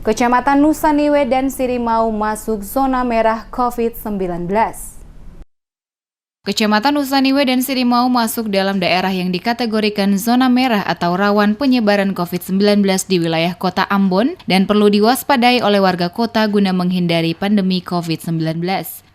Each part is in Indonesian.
Kecamatan Nusaniwe dan Sirimau masuk zona merah COVID-19. Kecamatan Nusaniwe dan Sirimau masuk dalam daerah yang dikategorikan zona merah atau rawan penyebaran COVID-19 di wilayah kota Ambon dan perlu diwaspadai oleh warga kota guna menghindari pandemi COVID-19.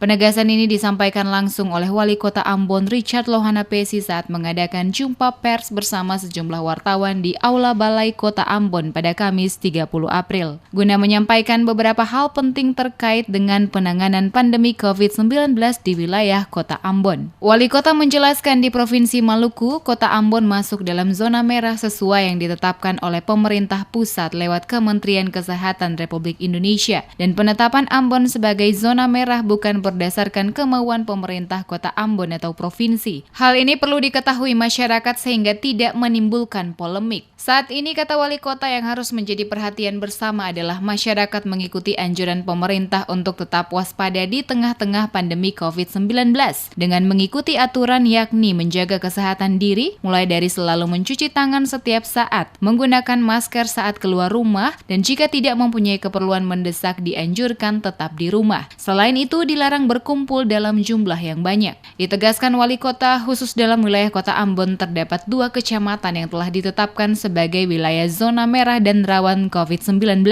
Penegasan ini disampaikan langsung oleh Wali Kota Ambon Richard Lohana Pesi saat mengadakan jumpa pers bersama sejumlah wartawan di Aula Balai Kota Ambon pada Kamis 30 April. Guna menyampaikan beberapa hal penting terkait dengan penanganan pandemi COVID-19 di wilayah Kota Ambon. Wali Kota menjelaskan di Provinsi Maluku, Kota Ambon masuk dalam zona merah sesuai yang ditetapkan oleh pemerintah pusat lewat Kementerian Kesehatan Republik Indonesia. Dan penetapan Ambon sebagai zona merah bukan berdasarkan kemauan pemerintah Kota Ambon atau provinsi. Hal ini perlu diketahui masyarakat sehingga tidak menimbulkan polemik. Saat ini, kata Wali Kota, yang harus menjadi perhatian bersama adalah masyarakat mengikuti anjuran pemerintah untuk tetap waspada di tengah-tengah pandemi COVID-19 dengan mengikuti aturan yakni menjaga kesehatan diri, mulai dari selalu mencuci tangan setiap saat, menggunakan masker saat keluar rumah, dan jika tidak mempunyai keperluan mendesak dianjurkan tetap di rumah. Selain itu, dilarang berkumpul dalam jumlah yang banyak. Ditegaskan Wali Kota, khusus dalam wilayah Kota Ambon terdapat 2 kecamatan yang telah ditetapkan sebagai wilayah zona merah dan rawan COVID-19,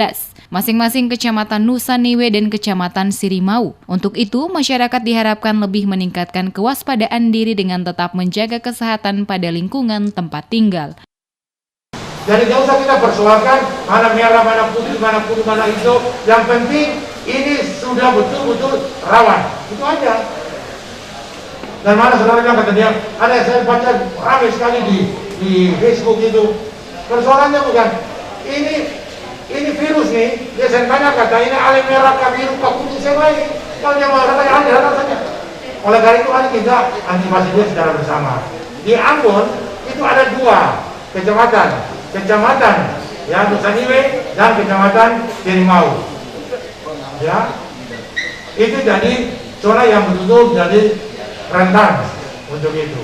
masing-masing Kecamatan Nusaniwe dan Kecamatan Sirimau. Untuk itu, masyarakat diharapkan lebih meningkatkan kewaspadaan diri dengan tetap menjaga kesehatan pada lingkungan tempat tinggal. Jadi tidak usah kita persoalkan mana merah, mana putih, mana kuning, mana hijau. Yang penting ini sudah betul-betul rawan. Itu aja. Dan mana saudara bilang kata dia, ada saya baca ramai sekali di Facebook itu. Persoalannya bukan ini virus nih. Dia saya tanya kata ini alih merah, biru, putih, saya lain. Kalau dia mau katanya ada datang saja. Oleh karena itu hari kita antisipasinya secara bersama. Di Ambon itu ada 2 kecamatan. Kecamatan ya Nusaniwe dan Kecamatan Sirimau. Ya, itu jadi zona yang betul-betul jadi rentan untuk itu.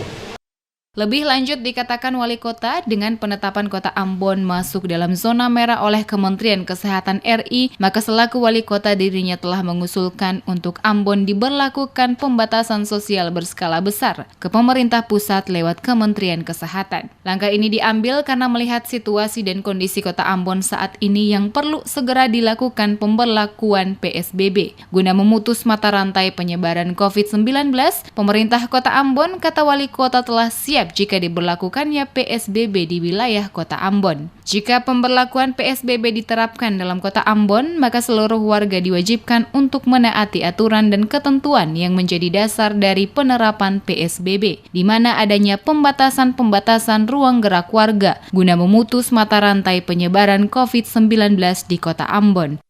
Lebih lanjut dikatakan Wali Kota, dengan penetapan Kota Ambon masuk dalam zona merah oleh Kementerian Kesehatan RI, maka selaku Wali Kota dirinya telah mengusulkan untuk Ambon diberlakukan pembatasan sosial berskala besar ke pemerintah pusat lewat Kementerian Kesehatan. Langkah ini diambil karena melihat situasi dan kondisi Kota Ambon saat ini yang perlu segera dilakukan pemberlakuan PSBB. Guna memutus mata rantai penyebaran COVID-19, pemerintah Kota Ambon, kata Wali Kota, telah siap jika diberlakukannya PSBB di wilayah Kota Ambon. Jika pemberlakuan PSBB diterapkan dalam Kota Ambon, maka seluruh warga diwajibkan untuk menaati aturan dan ketentuan yang menjadi dasar dari penerapan PSBB, di mana adanya pembatasan-pembatasan ruang gerak warga guna memutus mata rantai penyebaran COVID-19 di Kota Ambon.